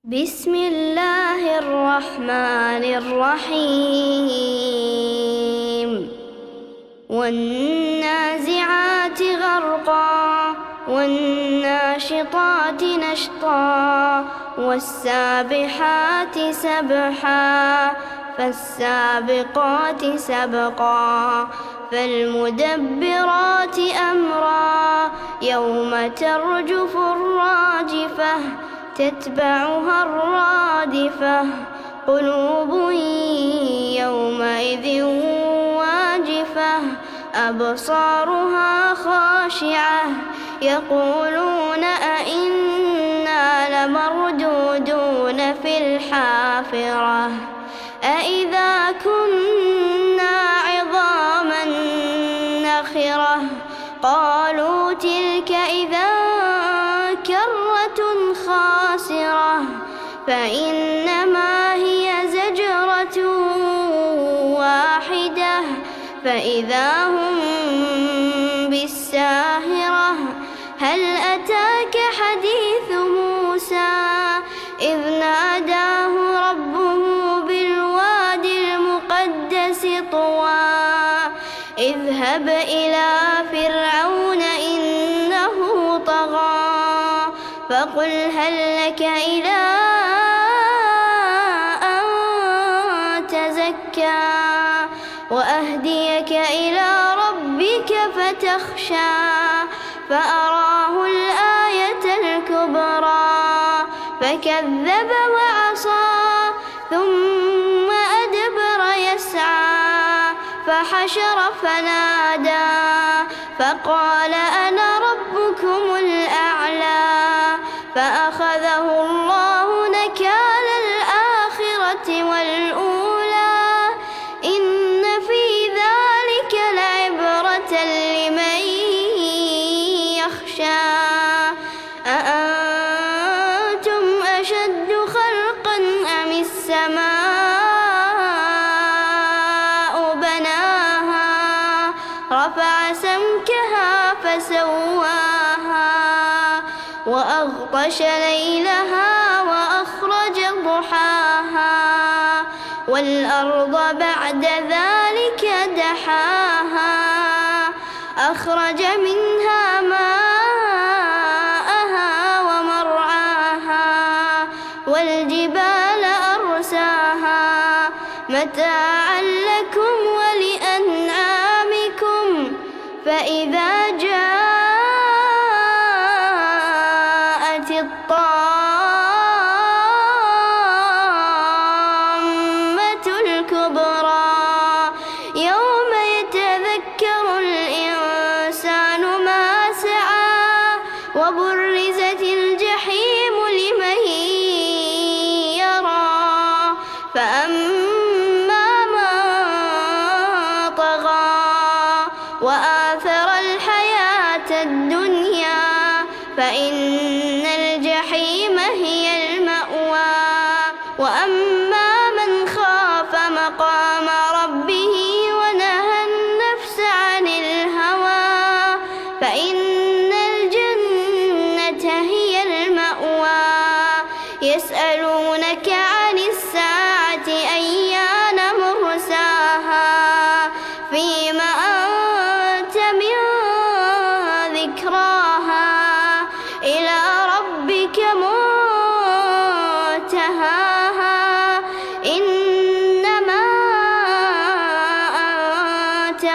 بسم الله الرحمن الرحيم والنازعات غرقا والناشطات نشطا والسابحات سبحا فالسابقات سبقا فالمدبرات أمرا يوم ترجف الراجفة تتبعها الرادفة قلوب يومئذ واجفة أبصارها خاشعة يقولون أئنا لمردودون في الحافرة أئذا كنا عظاما نخرة قالوا تلك إذا كرة خاسرة فإنما هي زجرة واحدة فإذا هم بالساهرة هل أتاك حديث موسى إذ ناداه ربه بالوادي المقدس طوى اذهب إلى فرعون إنه طغى فقل هل لك إلى أن تزكى وأهديك إلى ربك فتخشى فأراه الآية الكبرى فكذب وعصى ثم أدبر يسعى فحشر فنادى فقال أنا ربكم الأعلى فأخذه الله نكال الآخرة والأولى إن في ذلك لعبرة لمن يخشى أأنتم أشد خلقا أم السماء بناها رفع سمكها فسواها وأغطش ليلها وأخرج ضحاها والأرض بعد ذلك دحاها أخرج منها ماءها ومرعاها والجبال أرساها متاعا لكم ولأنعامكم فإذا جاءت الطامة الكبرى يوم يتذكر الإنسان ما سعى وبرزت الجحيم لمن يرى فأما من طغى وآثر الحياة الدنيا فإن الجحيم هي المأوى وأما من خاف مقام ربه ونهى النفس عن الهوى فإن الجنة هي المأوى يسألونك عن الساعة أيان مرساها فيم أنت من ذكراها إلى ربك منتهاها إنما أنت